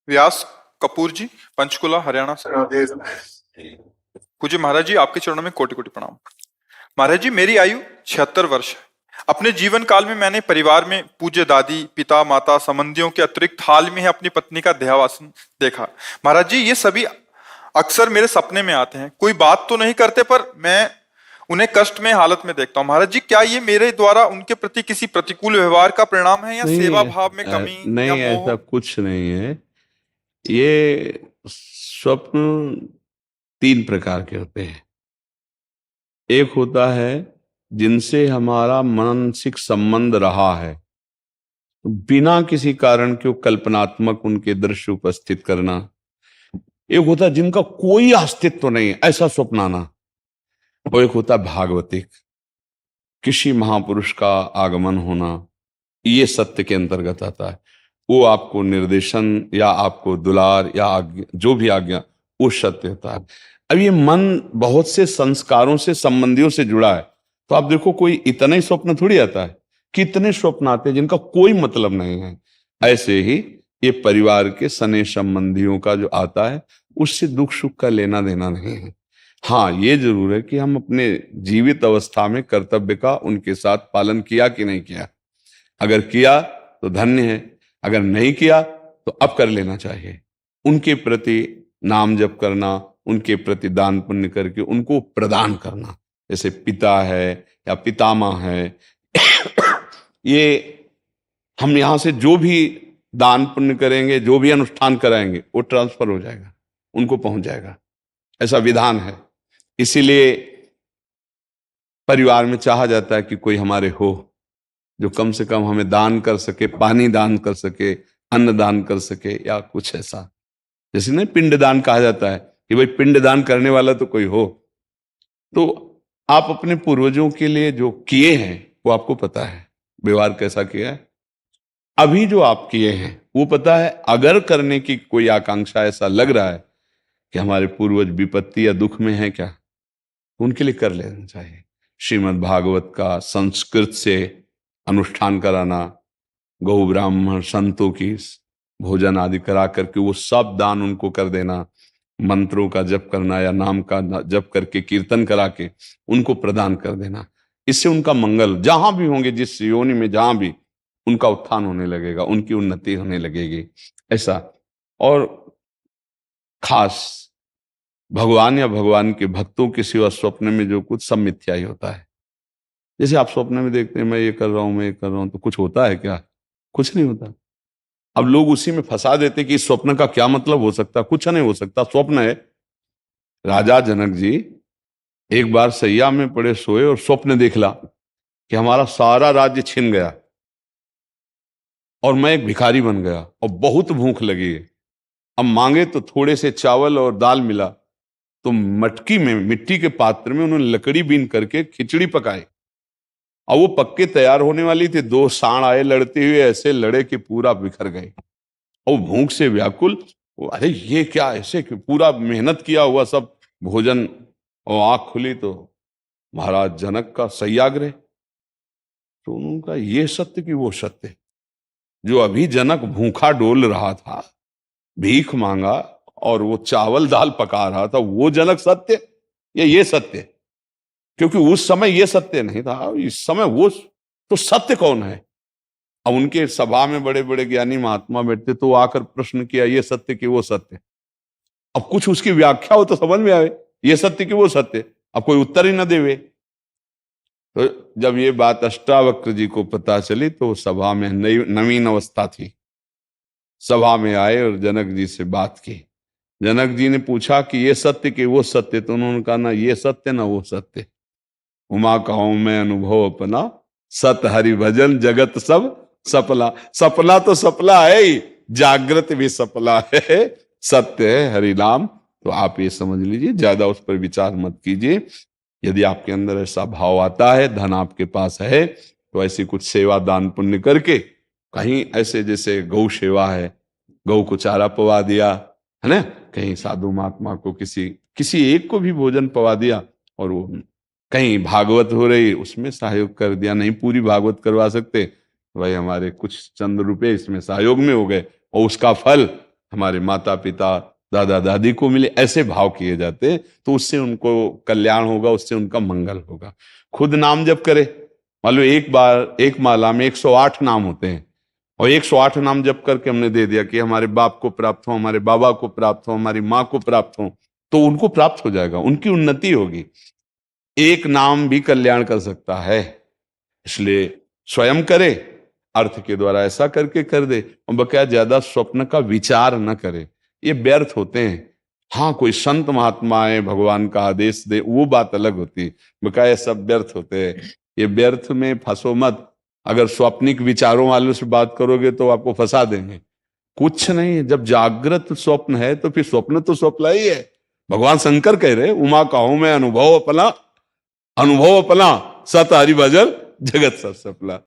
व्यास कपूर जी, पंचकुला, हरियाणा से। पूज्य महाराज जी, आपके चरणों में कोटि कोटि प्रणाम। महाराज जी, मेरी आयु 76 वर्ष है। अपने जीवन काल में मैंने परिवार में पूज्य दादी, पिता, माता, संबंधियों के अतिरिक्त हाल में ही अपनी पत्नी का देहावसान देखा। महाराज जी, ये सभी अक्सर मेरे सपने में आते हैं। कोई बात तो नहीं करते, पर मैं उन्हें कष्ट में हालत में देखता हूँ। महाराज जी, क्या ये मेरे द्वारा उनके प्रति किसी प्रतिकूल व्यवहार का परिणाम है, या सेवा नहीं, भाव में कमी या नहीं, मोह? ऐसा कुछ नहीं है। ये स्वप्न तीन प्रकार के होते हैं। एक होता है जिनसे हमारा मानसिक संबंध रहा है, तो बिना किसी कारण के कल्पनात्मक उनके दृश्य उपस्थित करना। एक होता है जिनका कोई अस्तित्व नहीं है, ऐसा स्वप्न आना। और एक होता है भागवतिक, किसी महापुरुष का आगमन होना। ये सत्य के अंतर्गत आता है। वो आपको निर्देशन या आपको दुलार या आज्ञा, जो भी आज्ञा, वो सत्य होता है। अब ये मन बहुत से संस्कारों से, संबंधियों से जुड़ा है। तो आप देखो, कोई इतना ही स्वप्न थोड़ी आता है, कितने स्वप्न आते हैं जिनका कोई मतलब नहीं है। ऐसे ही ये परिवार के सने संबंधियों का जो आता है, उससे दुख सुख का लेना देना नहीं है। हाँ, ये जरूर है कि हम अपने जीवित अवस्था में कर्तव्य का उनके साथ पालन किया कि नहीं किया। अगर किया तो धन्य है, अगर नहीं किया तो अब कर लेना चाहिए। उनके प्रति नाम जप करना, उनके प्रति दान पुण्य करके उनको प्रदान करना। जैसे पिता है या पितामह है, ये हम यहां से जो भी दान पुण्य करेंगे, जो भी अनुष्ठान कराएंगे, वो ट्रांसफर हो जाएगा, उनको पहुंच जाएगा। ऐसा विधान है। इसीलिए परिवार में चाहा जाता है कि कोई हमारे हो जो कम से कम हमें दान कर सके, पानी दान कर सके, अन्न दान कर सके, या कुछ ऐसा। जैसे ना पिंड दान कहा जाता है कि भाई पिंड दान करने वाला तो कोई हो। तो आप अपने पूर्वजों के लिए जो किए हैं वो आपको पता है, व्यवहार कैसा किया है। अभी जो आप किए हैं वो पता है। अगर करने की कोई आकांक्षा, ऐसा लग रहा है कि हमारे पूर्वज विपत्ति या दुख में है क्या, तो उनके लिए कर लेना चाहिए। श्रीमद् भागवत का संस्कृत से अनुष्ठान कराना, गौ ब्राह्मण संतों की भोजन आदि करा करके वो सब दान उनको कर देना, मंत्रों का जप करना या नाम का जप करके कीर्तन करा के उनको प्रदान कर देना। इससे उनका मंगल, जहां भी होंगे, जिस योनि में जहां भी, उनका उत्थान होने लगेगा, उनकी उन्नति होने लगेगी। ऐसा। और खास भगवान या भगवान के भक्तों के सिवा स्वप्न में जो कुछ, सब मिथ्या ही होता है। जैसे आप स्वप्न में देखते हैं मैं ये कर रहा हूं, मैं ये कर रहा हूं, तो कुछ होता है क्या? कुछ नहीं होता। अब लोग उसी में फंसा देते कि इस स्वप्न का क्या मतलब हो सकता। कुछ नहीं हो सकता, स्वप्न है। राजा जनक जी एक बार सैया में पड़े सोए और स्वप्न देखला कि हमारा सारा राज्य छिन गया और मैं एक भिखारी बन गया और बहुत भूख लगी है। अब मांगे तो थोड़े से चावल और दाल मिला, तो मटकी में, मिट्टी के पात्र में उन्होंने लकड़ी बीन करके खिचड़ी पकाई। और वो पक्के तैयार होने वाली थी, दो सांड आए लड़ते हुए, ऐसे लड़े कि पूरा बिखर गए। और भूख से व्याकुल, अरे ये क्या, ऐसे कि पूरा मेहनत किया हुआ सब भोजन, और आंख खुली तो महाराज जनक का सत्याग्रह। तो उनका ये सत्य कि वो सत्य, जो अभी जनक भूखा डोल रहा था, भीख मांगा और वो चावल दाल पका रहा था, वो जनक सत्य या ये सत्य? क्योंकि उस समय ये सत्य नहीं था, इस समय वो तो सत्य कौन है? अब उनके सभा में बड़े बड़े ज्ञानी महात्मा बैठते, तो आकर प्रश्न किया, ये सत्य कि वो सत्य? अब कुछ उसकी व्याख्या हो तो समझ में आवे, ये सत्य कि वो सत्य। अब कोई उत्तर ही ना देवे। तो जब ये बात अष्टावक्र जी को पता चली, तो सभा में नवीन अवस्था थी। सभा में आए और जनक जी से बात की। जनक जी ने पूछा कि ये सत्य कि वो सत्य? तो उन्होंने कहा, ना ये सत्य ना वो सत्य। उमा कहूं मैं अनुभव अपना, सत हरि भजन जगत सब सपना। सपना तो सपना है ही, जागृत भी सपना है, सत्य है हरि नाम। तो आप ये समझ लीजिए, ज्यादा उस पर विचार मत कीजिए। यदि आपके अंदर ऐसा भाव आता है, धन आपके पास है, तो ऐसी कुछ सेवा दान पुण्य करके, कहीं ऐसे जैसे गौ सेवा है, गौ को चारा पवा दिया, है ना, कहीं साधु महात्मा को किसी किसी एक को भी भोजन पवा दिया, और वो कहीं भागवत हो रही उसमें सहयोग कर दिया। नहीं पूरी भागवत करवा सकते, भाई हमारे कुछ चंद रुपए इसमें सहयोग में हो गए, और उसका फल हमारे माता पिता दादा दादी को मिले, ऐसे भाव किए जाते, तो उससे उनको कल्याण होगा, उससे उनका मंगल होगा। खुद नाम जप करे, मान लो एक बार एक माला में 108 नाम होते हैं, और 108 नाम जप करके हमने दे दिया कि हमारे बाप को प्राप्त हो, हमारे बाबा को प्राप्त हो, हमारी माँ को प्राप्त हो, तो उनको प्राप्त हो जाएगा, उनकी उन्नति होगी। एक नाम भी कल्याण कर सकता है, इसलिए स्वयं करे, अर्थ के द्वारा ऐसा करके कर दे, और बकाया ज्यादा स्वप्न का विचार न करे, ये व्यर्थ होते हैं। हाँ, कोई संत महात्मा है, भगवान का आदेश दे, वो बात अलग होती है, बकाया सब व्यर्थ होते हैं। ये व्यर्थ में फंसो मत। अगर स्वप्निक विचारों वालों से बात करोगे तो आपको फंसा देंगे। कुछ नहीं, जब जागृत स्वप्न है तो फिर स्वप्न तो स्वप्न ही है। भगवान शंकर कह रहे, उमा कहूं मैं अनुभव अपना, अनुभव अपना, सत हरि भजन जगत सब सफला।